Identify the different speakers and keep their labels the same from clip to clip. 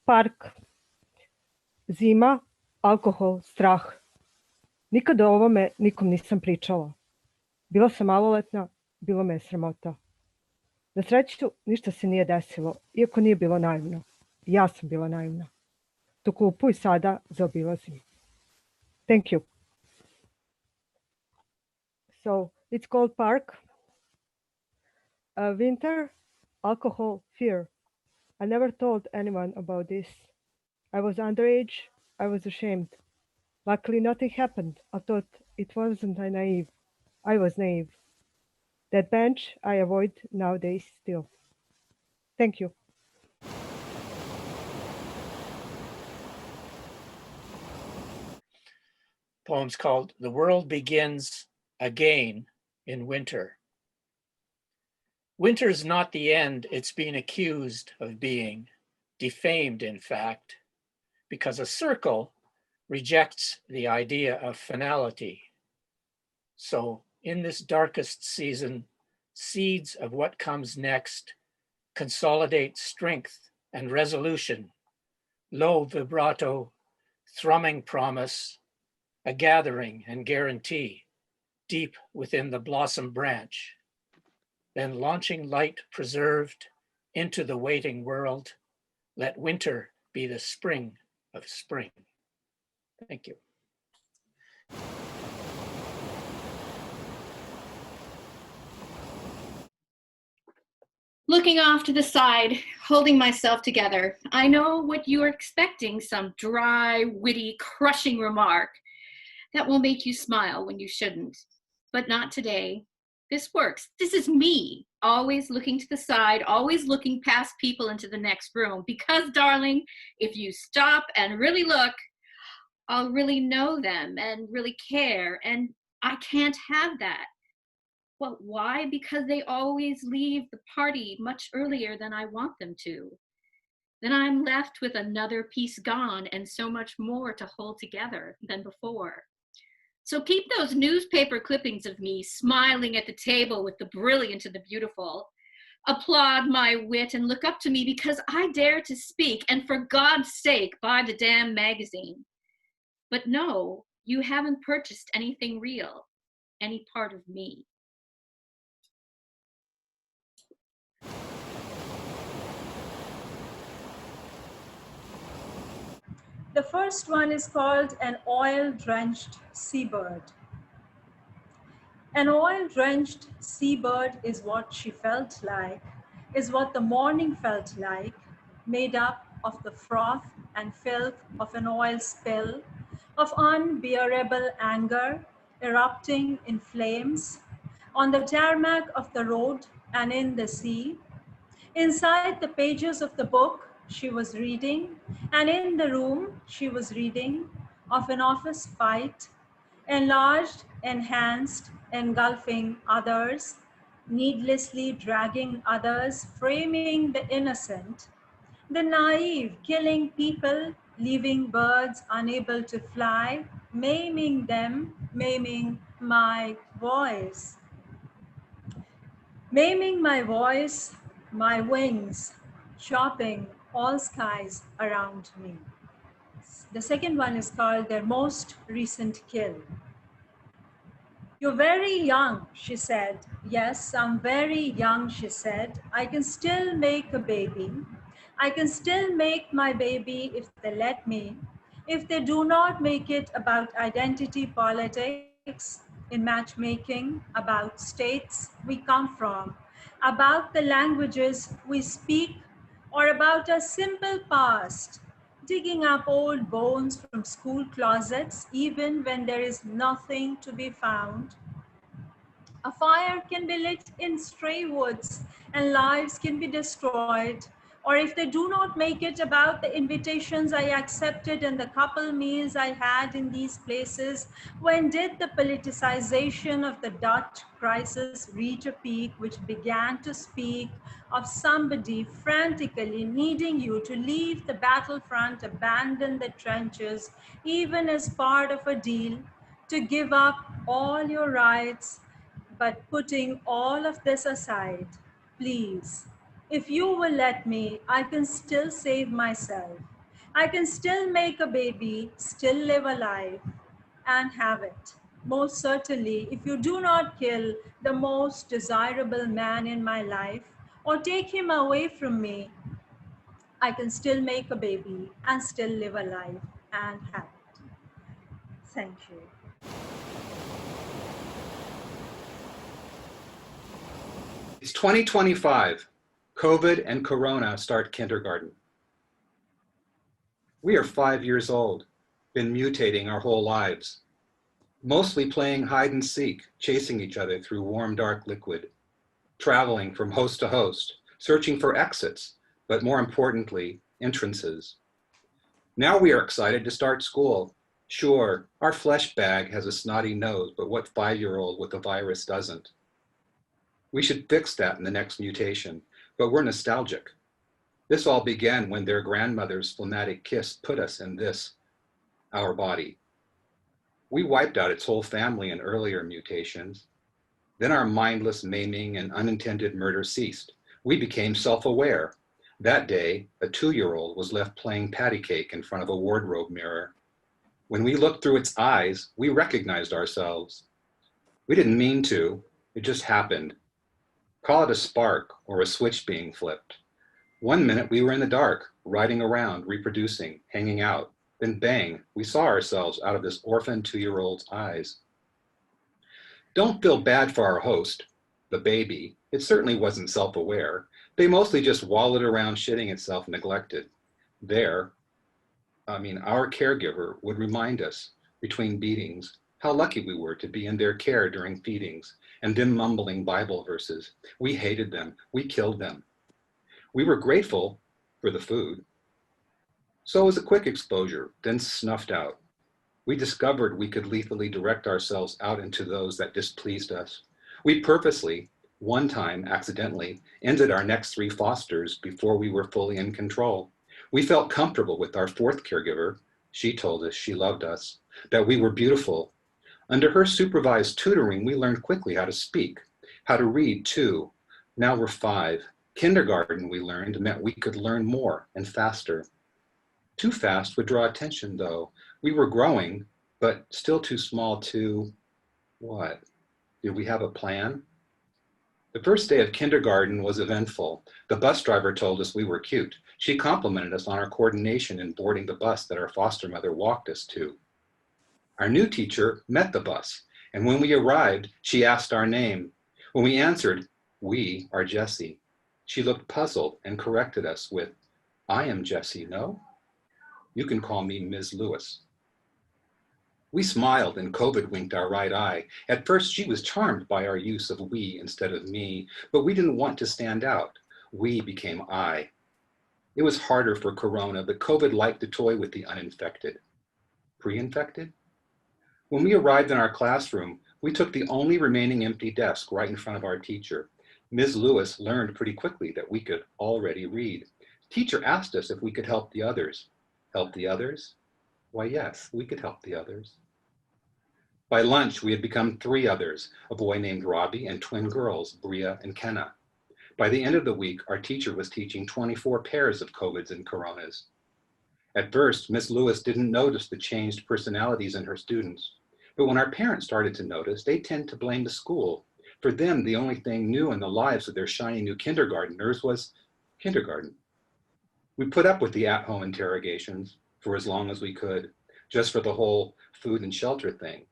Speaker 1: park, zima, alkohol, strah. Nikada o ovome nikom nisam pričala. Bila sam maloletna, bilo me je sramota. Na sreću, ništa se nije desilo, iako nije bilo naivno. Ja sam bila naivna. Tu klupu i sada zaobilazim. Thank you. So, it's called Park. Winter, alcohol, fear. I never told anyone about this. I was underage. I was ashamed. Luckily, nothing happened. I thought it wasn't naive. I was naive. That bench I avoid nowadays still. Thank you.
Speaker 2: Poem's called The World Begins Again in Winter. Winter's not the end it's been accused of being, defamed in fact, because a circle rejects the idea of finality. So in this darkest season, seeds of what comes next consolidate strength and resolution, low vibrato, thrumming promise, a gathering and guarantee deep within the blossom branch, then launching light preserved into the waiting world, let winter be the spring of spring. Thank you.
Speaker 3: Looking off to the side, holding myself together, I know what you are expecting, some dry, witty, crushing remark that will make you smile when you shouldn't. But not today. This works. This is me, always looking to the side, always looking past people into the next room. Because, darling, if you stop and really look, I'll really know them and really care, and I can't have that. Well, why? Because they always leave the party much earlier than I want them to. Then I'm left with another piece gone and so much more to hold together than before. So keep those newspaper clippings of me smiling at the table with the brilliant and the beautiful. Applaud my wit and look up to me because I dare to speak, and for God's sake, buy the damn magazine. But no, you haven't purchased anything real, any part of me.
Speaker 4: The first one is called An Oil-Drenched Seabird. An oil-drenched seabird is what she felt like, is what the morning felt like, made up of the froth and filth of an oil spill, of unbearable anger erupting in flames, on the tarmac of the road and in the sea. Inside the pages of the book she was reading, and in the room she was reading, of an office fight, enlarged, enhanced, engulfing others, needlessly dragging others, framing the innocent, the naive, killing people, leaving birds unable to fly, maiming them, maiming my voice. Maiming my voice, my wings, chopping all skies around me. The second one is called Their Most Recent Kill. You're very young, she said. Yes, I'm very young, she said. I can still make a baby. I can still make my baby if they let me. If they do not make it about identity politics, in matchmaking, about states we come from, about the languages we speak, or about a simple past, digging up old bones from school closets, even when there is nothing to be found. A fire can be lit in stray woods and lives can be destroyed. Or if they do not make it about the invitations I accepted and the couple meals I had in these places, when did the politicization of the Dutch crisis reach a peak which began to speak of somebody frantically needing you to leave the battlefront, abandon the trenches, even as part of a deal, to give up all your rights, but putting all of this aside, please, if you will let me, I can still save myself. I can still make a baby, still live a life, and have it. Most certainly, if you do not kill the most desirable man in my life or take him away from me, I can still make a baby and still live a life and have it. Thank you.
Speaker 5: It's 2025. COVID and Corona start kindergarten. We are 5 years old, been mutating our whole lives, mostly playing hide and seek, chasing each other through warm, dark liquid, traveling from host to host, searching for exits, but more importantly, entrances. Now we are excited to start school. Sure, our flesh bag has a snotty nose, but what 5-year-old with a virus doesn't? We should fix that in the next mutation, but we're nostalgic. This all began when their grandmother's phlegmatic kiss put us in this, our body. We wiped out its whole family in earlier mutations. Then our mindless maiming and unintended murder ceased. We became self-aware. That day, a 2-year-old was left playing patty cake in front of a wardrobe mirror. When we looked through its eyes, we recognized ourselves. We didn't mean to, it just happened. Call it a spark or a switch being flipped. 1 minute we were in the dark, riding around, reproducing, hanging out. Then bang, we saw ourselves out of this orphan 2-year-old's eyes. Don't feel bad for our host, the baby. It certainly wasn't self-aware. They mostly just wallowed around shitting itself neglected. Our caregiver would remind us between beatings how lucky we were to be in their care during feedings and them mumbling Bible verses. We hated them, we killed them. We were grateful for the food. So it was a quick exposure, then snuffed out. We discovered we could lethally direct ourselves out into those that displeased us. We purposely, one time accidentally, ended our next 3 fosters before we were fully in control. We felt comfortable with our 4th caregiver. She told us she loved us, that we were beautiful. Under her supervised tutoring, we learned quickly how to speak, how to read too. Now we're 5. Kindergarten, we learned, meant we could learn more and faster. Too fast would draw attention though. We were growing, but still too small to, what? Did we have a plan? The first day of kindergarten was eventful. The bus driver told us we were cute. She complimented us on our coordination in boarding the bus that our foster mother walked us to. Our new teacher met the bus, and when we arrived, she asked our name. When we answered, "We are Jessie," she looked puzzled and corrected us with, "I am Jessie, no? You can call me Ms. Lewis." We smiled and COVID winked our right eye. At first, she was charmed by our use of we instead of me, but we didn't want to stand out. We became I. It was harder for Corona, but COVID liked to toy with the uninfected. Pre-infected? When we arrived in our classroom, we took the only remaining empty desk right in front of our teacher. Ms. Lewis learned pretty quickly that we could already read. Teacher asked us if we could help the others. Help the others? Why, yes, we could help the others. By lunch, we had become 3 others, a boy named Robbie and twin girls, Bria and Kenna. By the end of the week, our teacher was teaching 24 pairs of COVIDs and Coronas. At first, Miss Lewis didn't notice the changed personalities in her students. But when our parents started to notice, they tend to blame the school. For them, the only thing new in the lives of their shiny new kindergarteners was kindergarten. We put up with the at-home interrogations for as long as we could, just for the whole food and shelter thing.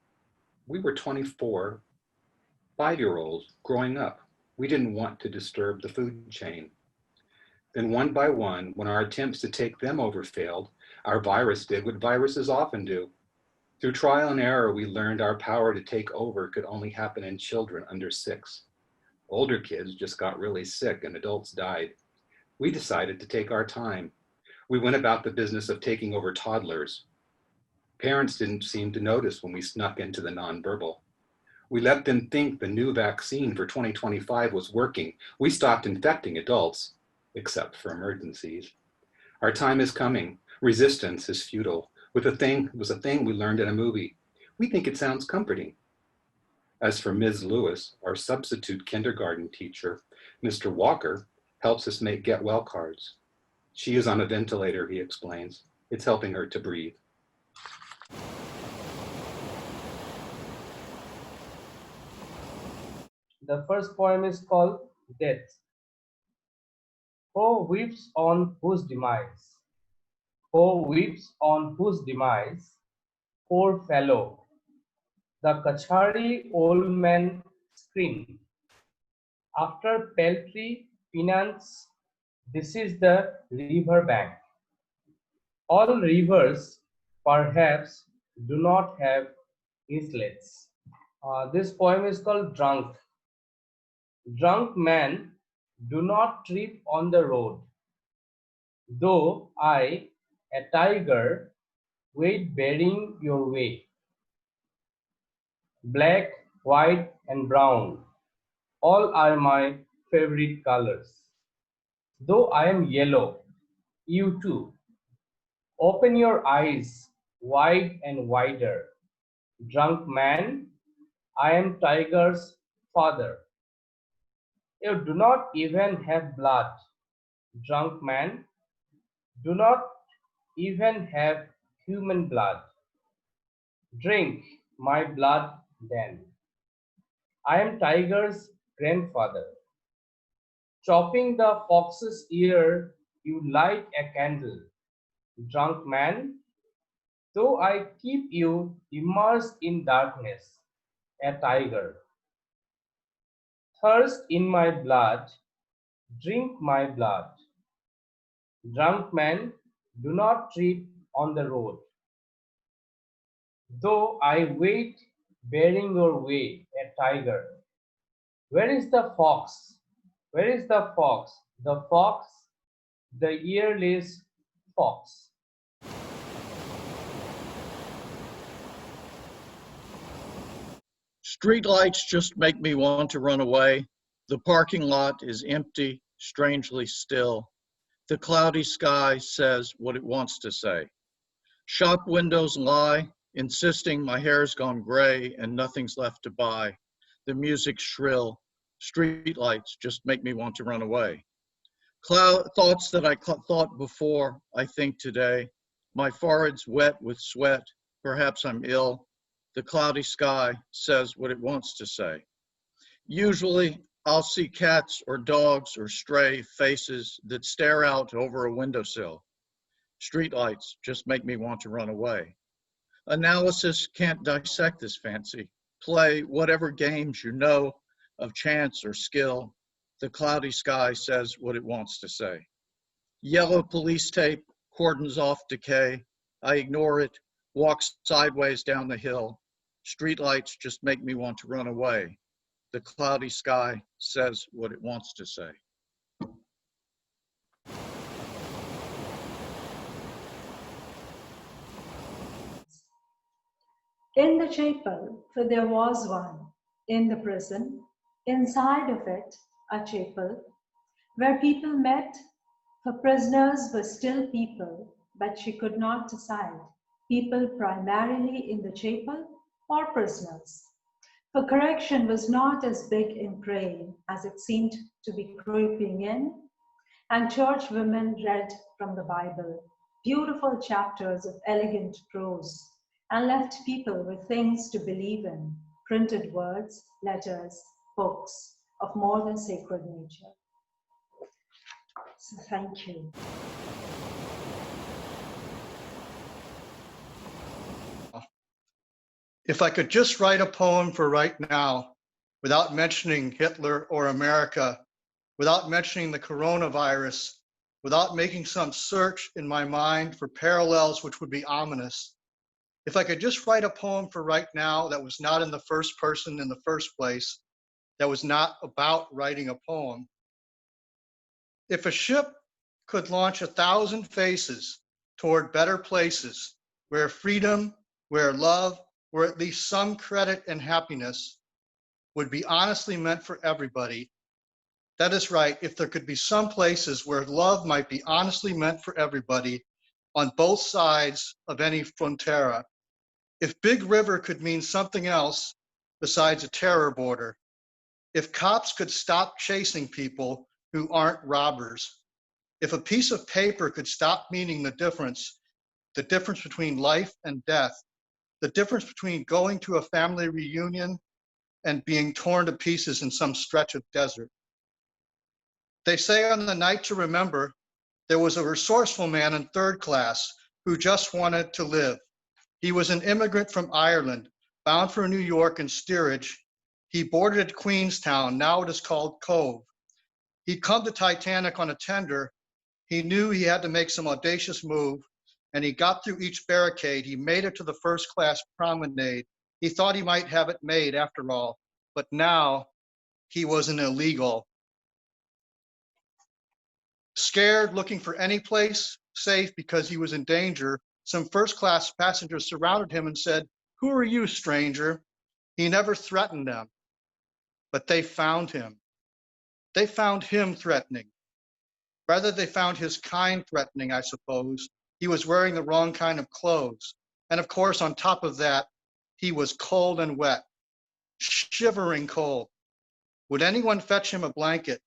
Speaker 5: We were 24, 5-year-olds growing up. We didn't want to disturb the food chain. Then one by one, when our attempts to take them over failed, our virus did what viruses often do. Through trial and error, we learned our power to take over could only happen in children under 6. Older kids just got really sick and adults died. We decided to take our time. We went about the business of taking over toddlers. Parents didn't seem to notice when we snuck into the nonverbal. We let them think the new vaccine for 2025 was working. We stopped infecting adults, except for emergencies. Our time is coming. Resistance is futile. Was a thing we learned in a movie. We think it sounds comforting. As for Ms. Lewis, our substitute kindergarten teacher, Mr. Walker helps us make get well cards. She is on a ventilator, he explains. It's helping her to breathe.
Speaker 6: The first poem is called Death. Who weeps on whose demise? Who weeps on whose demise? Poor fellow. The Kachari old man screamed. After peltry penance, this is the river bank. All rivers, perhaps, do not have islets. This poem is called Drunk. Drunk man, do not trip on the road. Though I, a tiger, wait bearing your way. Black, white, and brown, all are my favorite colors. Though I am yellow, you too. Open your eyes wide and wider. Drunk man, I am tiger's father. You do not even have blood. Drunk man, do not even have human blood. Drink my blood then. I am tiger's grandfather. Chopping the fox's ear, you light a candle. Drunk man, though I keep you immersed in darkness, a tiger. Thirst in my blood, drink my blood. Drunk man, do not trip on the road. Though I wait bearing your way, a tiger. Where is the fox? Where is the fox? The fox, the earless fox.
Speaker 7: Streetlights just make me want to run away. The parking lot is empty, strangely still. The cloudy sky says what it wants to say. Shop windows lie, insisting my hair's gone gray and nothing's left to buy. The music's shrill. Streetlights just make me want to run away. Thoughts that I thought before, I think today. My forehead's wet with sweat. Perhaps I'm ill. The cloudy sky says what it wants to say. Usually, I'll see cats or dogs or stray faces that stare out over a windowsill. Streetlights just make me want to run away. Analysis can't dissect this fancy. Play whatever games you know of chance or skill. The cloudy sky says what it wants to say. Yellow police tape cordons off decay. I ignore it, walk sideways down the hill. Streetlights just make me want to run away. The cloudy sky says what it wants to say.
Speaker 4: In the chapel, for there was one, in the prison, inside of it, a chapel, where people met, for prisoners were still people, but she could not decide, people primarily in the chapel or prisoners. For correction was not as big in praying as it seemed to be creeping in, and church women read from the Bible, beautiful chapters of elegant prose, and left people with things to believe in, printed words, letters, books of more than sacred nature. So thank you.
Speaker 8: If I could just write a poem for right now, without mentioning Hitler or America, without mentioning the coronavirus, without making some search in my mind for parallels which would be ominous, if I could just write a poem for right now that was not in the first person in the first place, that was not about writing a poem. If a ship could launch 1,000 faces toward better places, where freedom, where love, where at least some credit and happiness would be honestly meant for everybody, that is right, if there could be some places where love might be honestly meant for everybody on both sides of any frontera, if Big River could mean something else besides a terror border, if cops could stop chasing people who aren't robbers, if a piece of paper could stop meaning the difference the difference between life and death, the difference between going to a family reunion and being torn to pieces in some stretch of desert. They say on the night to remember, there was a resourceful man in third class who just wanted to live. He was an immigrant from Ireland, bound for New York and steerage. He boarded at Queenstown, now it is called Cove. He'd come to Titanic on a tender. He knew he had to make some audacious move, and he got through each barricade. He made it to the first class promenade. He thought he might have it made after all, but now he was an illegal. Scared, looking for any place safe because he was in danger, some first-class passengers surrounded him and said, "Who are you, stranger?" He never threatened them, but they found him. They found him threatening. Rather, they found his kind threatening, I suppose. He was wearing the wrong kind of clothes. And of course, on top of that, he was cold and wet, shivering cold. Would anyone fetch him a blanket?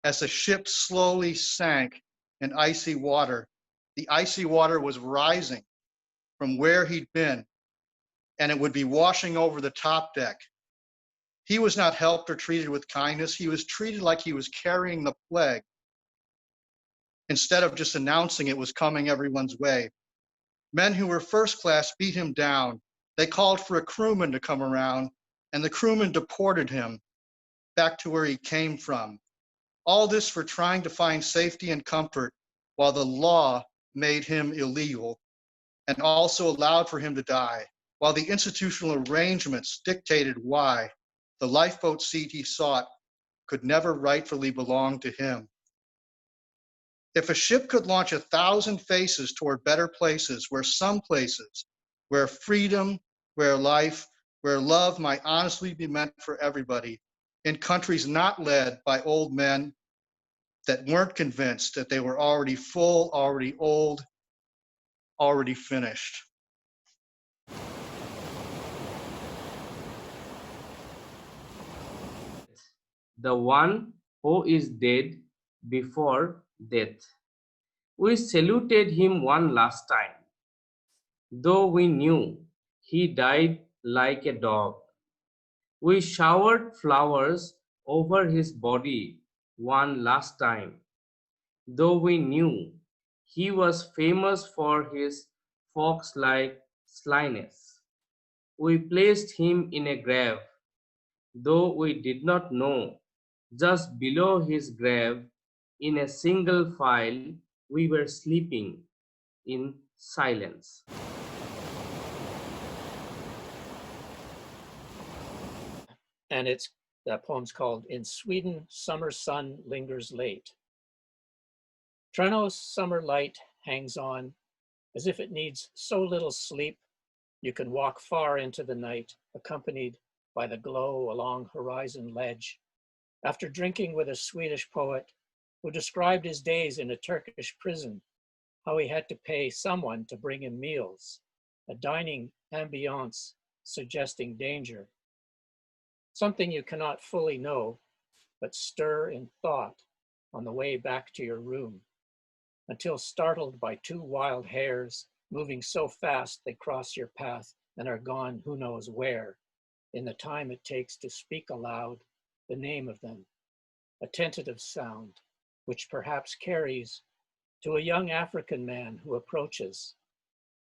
Speaker 8: As the ship slowly sank in icy water, the icy water was rising from where he'd been, and it would be washing over the top deck. He was not helped or treated with kindness. He was treated like he was carrying the plague, instead of just announcing it was coming everyone's way. Men who were first class beat him down. They called for a crewman to come around, and the crewman deported him back to where he came from. All this for trying to find safety and comfort while the law made him illegal and also allowed for him to die, while the institutional arrangements dictated why the lifeboat seat he sought could never rightfully belong to him. If a ship could launch 1,000 faces toward better places, where freedom, where life, where love might honestly be meant for everybody, in countries not led by old men that weren't convinced that they were already full, already old, already finished.
Speaker 6: The one who is dead before death. We saluted him one last time, though we knew he died like a dog. We showered flowers over his body one last time, though we knew he was famous for his fox-like slyness. We placed him in a grave, though we did not know, just below his grave, in a single file, we were sleeping in silence.
Speaker 2: And that poem's called "In Sweden, Summer Sun Lingers Late." Treno's summer light hangs on as if it needs so little sleep you can walk far into the night, accompanied by the glow along horizon ledge. After drinking with a Swedish poet who described his days in a Turkish prison, how he had to pay someone to bring him meals, a dining ambiance suggesting danger. Something you cannot fully know, but stir in thought on the way back to your room, until startled by 2 wild hares moving so fast they cross your path and are gone who knows where, in the time it takes to speak aloud the name of them, a tentative sound, which perhaps carries to a young African man who approaches.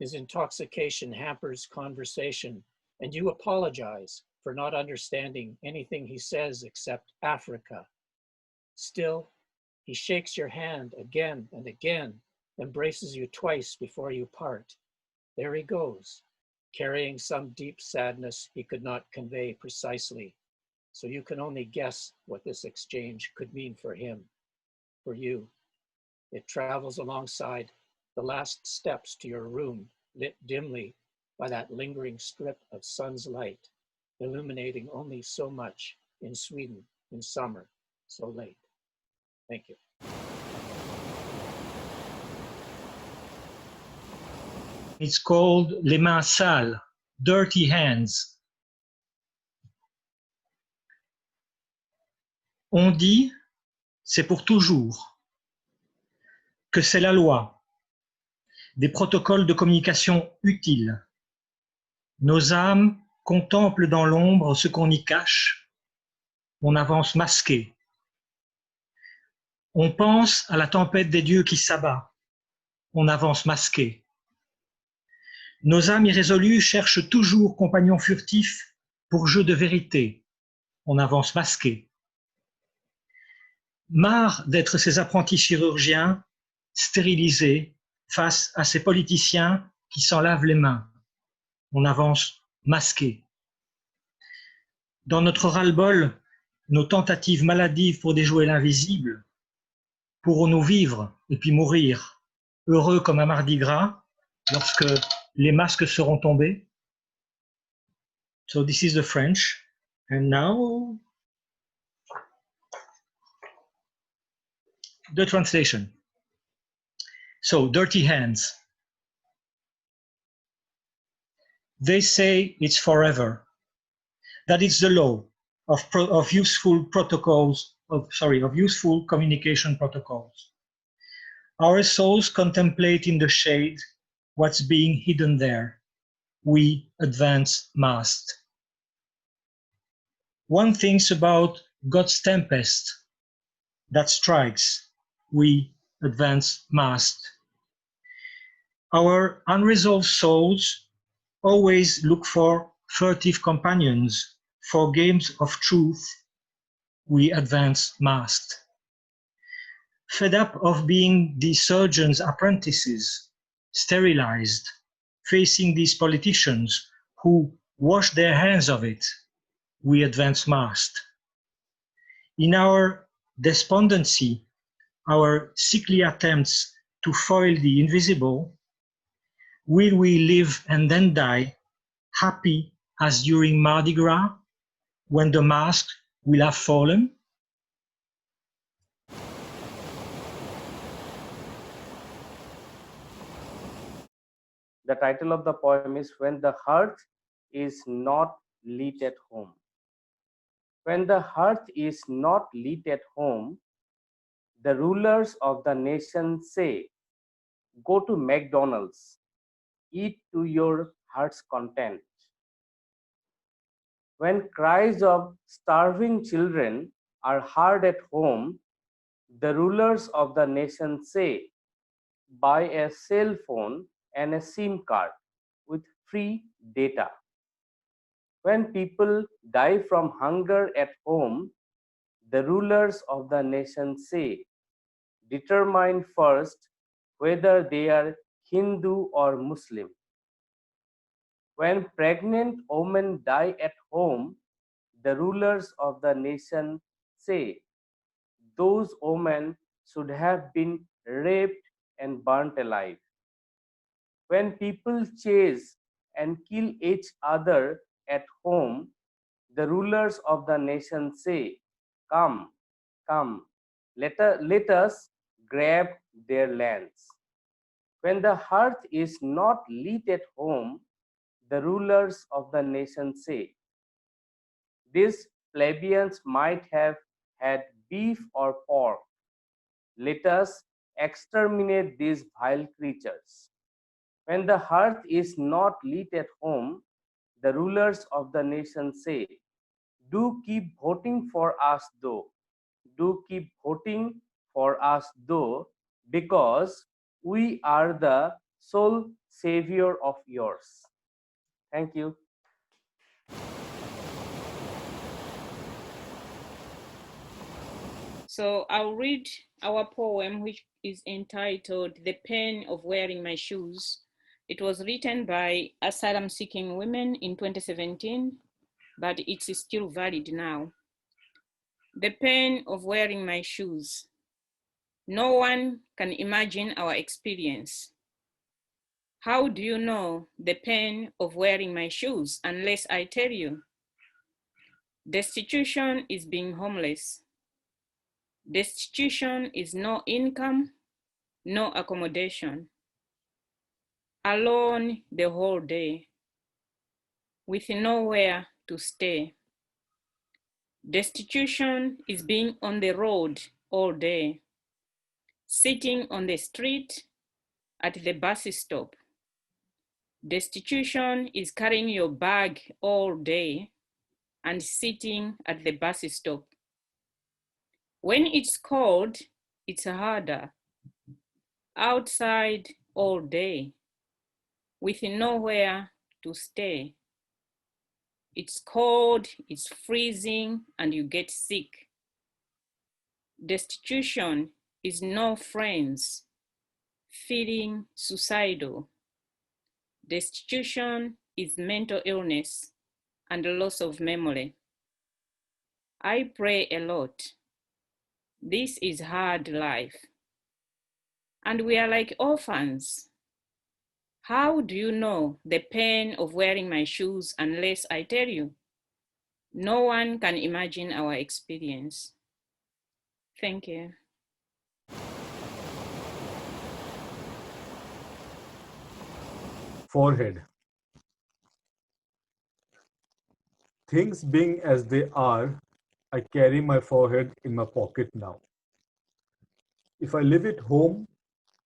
Speaker 2: His intoxication hampers conversation, and you apologize for not understanding anything he says except Africa. Still, he shakes your hand again and again, embraces you twice before you part. There he goes, carrying some deep sadness he could not convey precisely, so you can only guess what this exchange could mean for him, for you. It travels alongside the last steps to your room, lit dimly by that lingering strip of sun's light, illuminating only so much in Sweden in summer, so late. Thank you.
Speaker 9: It's called Les Mains Sales, Dirty Hands. On dit, c'est pour toujours, que c'est la loi, des protocoles de communication utiles. Nos âmes contemplent dans l'ombre ce qu'on y cache. On avance masqué. On pense à la tempête des dieux qui s'abat. On avance masqué. Nos âmes irrésolues cherchent toujours compagnons furtifs pour jeu de vérité. On avance masqué. Marre d'être ces apprentis chirurgiens stérilisés face à ces politiciens qui s'en lavent les mains. On avance masqué. Dans notre ras-le-bol, nos tentatives maladives pour déjouer l'invisible, pourrons-nous vivre et puis mourir, heureux comme un mardi gras, lorsque les masques seront tombés? So this is the French, and now the translation. So, dirty hands. They say it's forever, that it's the law of useful protocols, of useful communication protocols. Our souls contemplate in the shade what's being hidden there. We advance masked. One thinks about God's tempest that strikes. We advance masked. Our unresolved souls always look for furtive companions, for games of truth. We advance masked. Fed up of being the surgeon's apprentices, sterilized, facing these politicians who wash their hands of it, we advance masked. In our despondency, our sickly attempts to foil the invisible, will we live and then die, happy as during Mardi Gras, when the mask will have fallen?
Speaker 6: The title of the poem is When the Hearth is Not Lit at Home. When the hearth is not lit at home, the rulers of the nation say, go to McDonald's, eat to your heart's content. When cries of starving children are heard at home, the rulers of the nation say, buy a cell phone and a SIM card with free data. When people die from hunger at home, the rulers of the nation say, determine first whether they are Hindu or Muslim. When pregnant women die at home, the rulers of the nation say, those women should have been raped and burnt alive. When people chase and kill each other at home, the rulers of the nation say, come, come, let us grab their lands. When the hearth is not lit at home, the rulers of the nation say, these plebeians might have had beef or pork. Let us exterminate these vile creatures. When the hearth is not lit at home, the rulers of the nation say, do keep voting for us though. Do keep voting for us though, because we are the sole savior of yours. Thank you.
Speaker 10: So I'll read our poem, which is entitled The Pain of Wearing My Shoes. It was written by asylum-seeking women in 2017, but it's still valid now. The pain of wearing my shoes. No one can imagine our experience. How do you know the pain of wearing my shoes unless I tell you? Destitution is being homeless. Destitution is no income, no accommodation. Alone the whole day, with nowhere to stay. Destitution is being on the road all day, sitting on the street, at the bus stop. Destitution is carrying your bag all day and sitting at the bus stop. When it's cold, it's harder. Outside all day, with nowhere to stay. It's cold, it's freezing, and you get sick. Destitution is no friends, feeling suicidal. Destitution is mental illness and loss of memory. I pray a lot. This is hard life. And we are like orphans. How do you know the pain of wearing my shoes unless I tell you? No one can imagine our experience. Thank you.
Speaker 11: Forehead. Things being as they are, I carry my forehead in my pocket now. If I leave it home,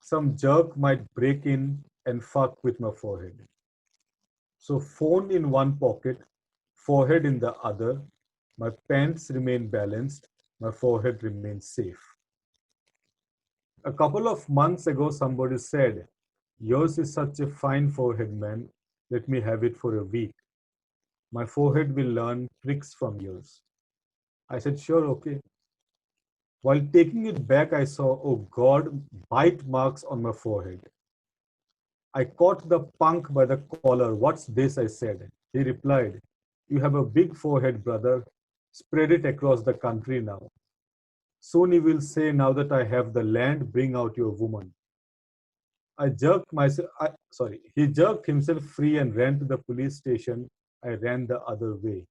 Speaker 11: some jerk might break in and fuck with my forehead. So phone in one pocket, forehead in the other, my pants remain balanced, my forehead remains safe. A couple of months ago, somebody said, "Yours is such a fine forehead, man. Let me have it for a week. My forehead will learn tricks from yours." I said, "Sure, okay." While taking it back, I saw, oh God, bite marks on my forehead. I caught the punk by the collar. "What's this?" I said. He replied, "You have a big forehead, brother. Spread it across the country now. Soon he will say, now that I have the land, bring out your woman." He jerked himself free and ran to the police station. I ran the other way.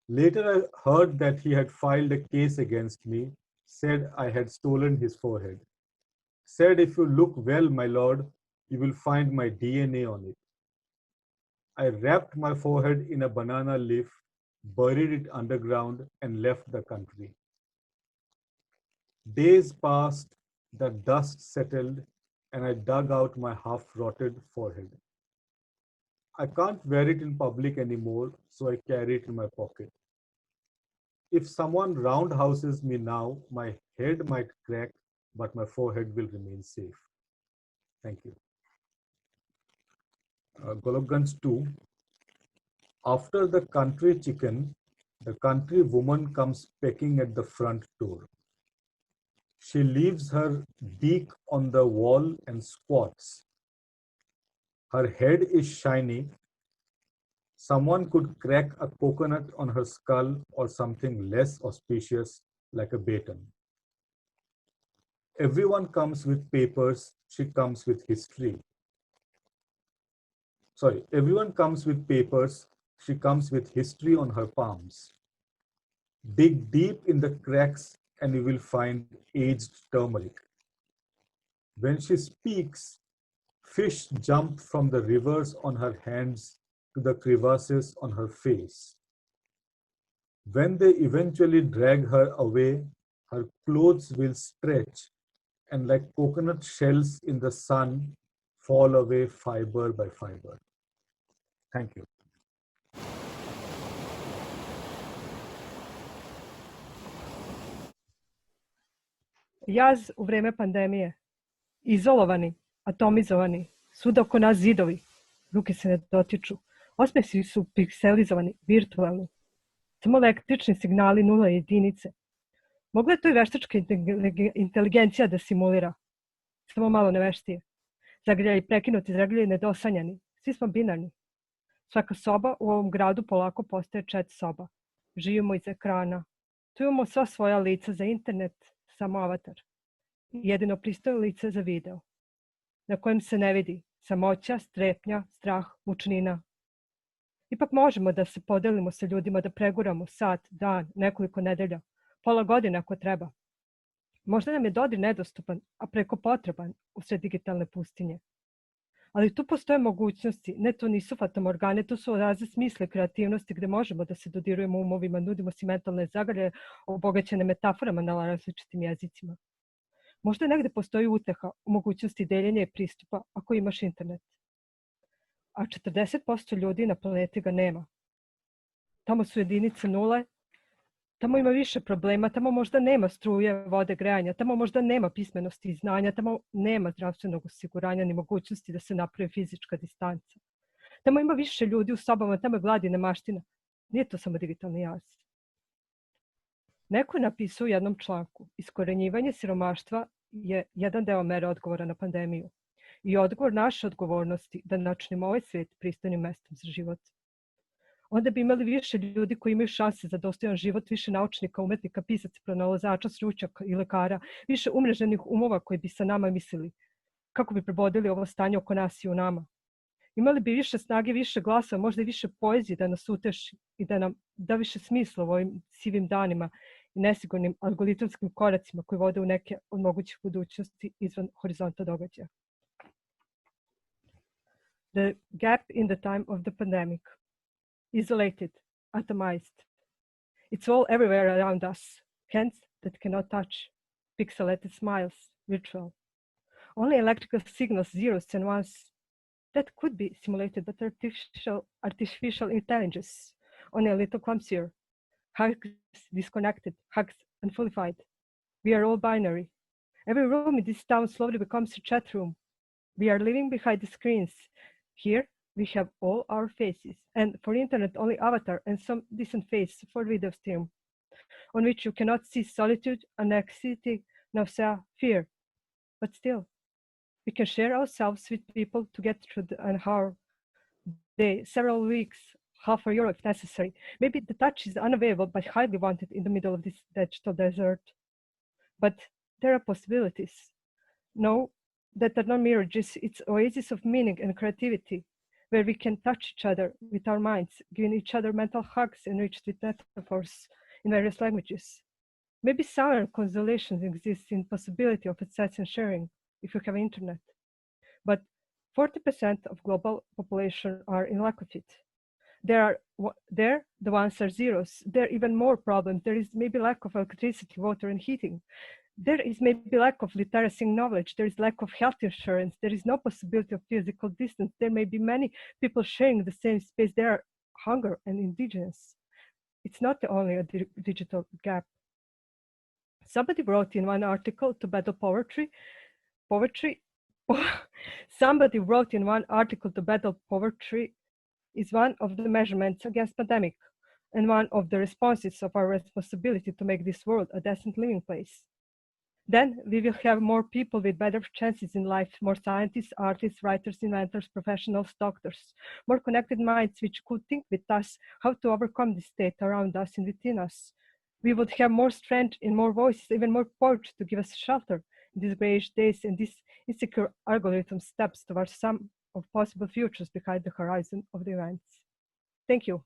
Speaker 11: Later, I heard that he had filed a case against me, said I had stolen his forehead. Said, "If you look well, my lord, you will find my DNA on it." I wrapped my forehead in a banana leaf, buried it underground, and left the country. Days passed, the dust settled, and I dug out my half-rotted forehead. I can't wear it in public anymore, so I carry it in my pocket. If someone roundhouses me now, my head might crack, but my forehead will remain safe. Thank you. Golobganj 2. After the country chicken, the country woman comes pecking at the front door. She leaves her beak on the wall and squats. Her head is shiny. Someone could crack a coconut on her skull or something less auspicious like a baton. Everyone comes with papers. She comes with history. Everyone comes with papers. She comes with history on her palms. Dig deep in the cracks and you will find aged turmeric. When she speaks, fish jump from the rivers on her hands to the crevasses on her face. When they eventually drag her away, her clothes will stretch and like coconut shells in the sun, fall away fiber by fiber. Thank you.
Speaker 1: Jaz u vreme pandemije. Izolovani, atomizovani, svuda oko nas zidovi. Ruke se ne dotiču. Osmesi su pikselizovani, virtualni. Samo električni signali nula jedinice. Mogla je to i veštačka inteligencija da simulira. Samo malo neveštije. Zagrljali prekinuti, zagrljali nedosanjani. Svi smo binarni. Svaka soba u ovom gradu polako postaje chat soba. Živimo iz ekrana. Tu imamo sva svoja lica za internet, samo avatar. Jedino pristojno lice za video, na kojem se ne vidi samoća, strepnja, strah, mučnina. Ipak možemo da se podelimo sa ljudima, da preguramo sat, dan, nekoliko nedelja, pola godine ako treba. Možda nam je dodir nedostupan, a preko potreban usred digitalne pustinje. Ali tu postoje mogućnosti, ne to nisu fatamorgane, to su razne smisle kreativnosti gde možemo da se dodirujemo umovima, nudimo si mentalne zagrlje, obogaćene metaforama na različitim jezicima. Možda negde postoji uteha u mogućnosti deljenja i pristupa ako imaš internet. A 40% ljudi na planeti ga nema. Tamo su jedinice nule, tamo ima više problema, tamo možda nema struje, vode, grejanja, tamo možda nema pismenosti i znanja, tamo nema zdravstvenog osiguranja ni mogućnosti da se napravi fizička distanca. Tamo ima više ljudi u sobama, tamo je glad i nemaština. Nije to samo digitalni jaz. Neko je napisao u jednom članku: iskorenjivanje siromaštva je jedan deo mere odgovora na pandemiju i odgovor naše odgovornosti da načinimo ovaj svijet pristojnim mestom za život. Onda bi imali više ljudi koji imaju šanse za dostojan život, više naučnika, umetnika, pisaca, pronalazača, stručnjaka i lekara, više umreženih umova koji bi sa nama mislili kako bi prebodili ovo stanje oko nas i u nama. Imali bi više snage, više glasa, možda i više poezije da nas uteši i da nam da više smisla u ovim sivim danima i nesigurnim algoritamskim koracima koji vode u neke od mogućih budućnosti izvan horizonta događaja. The gap in the time of the pandemic. Isolated, atomized. It's all everywhere around us. Hands that cannot touch. Pixelated smiles, virtual. Only electrical signals, zeros and ones. That could be simulated, but artificial intelligence, only a little clumsier. Hugs disconnected, hugs unfulfied. We are all binary. Every room in this town slowly becomes a chat room. We are living behind the screens. Here, we have all our faces, and for internet, only avatar and some decent face for video stream, on which you cannot see solitude, anxiety, nausea, fear. But still, we can share ourselves with people to get through an hour, day, several weeks, half a year if necessary. Maybe the touch is unavailable but highly wanted in the middle of this digital desert. But there are possibilities. No, that are not mirages, it's oases of meaning and creativity, where we can touch each other with our minds, giving each other mental hugs enriched with metaphors in various languages. Maybe some consolation exists in possibility of access and sharing if you have internet. But 40% of global population are in lack of it. There, the ones are zeros. There are even more problems. There is maybe lack of electricity, water, and heating. There is maybe lack of literacy and knowledge. There is lack of health insurance. There is no possibility of physical distance. There may be many people sharing the same space. There are hunger and indigence. It's not only a digital gap. Somebody wrote in one article to battle poverty. Somebody wrote in one article to battle poverty is one of the measurements against pandemic and one of the responses of our responsibility to make this world a decent living place. Then we will have more people with better chances in life, more scientists, artists, writers, inventors, professionals, doctors, more connected minds which could think with us how to overcome the state around us and within us. We would have more strength and more voices, even more porch to give us shelter in these grayish days and this insecure algorithm steps towards some of possible futures behind the horizon of the events. Thank you.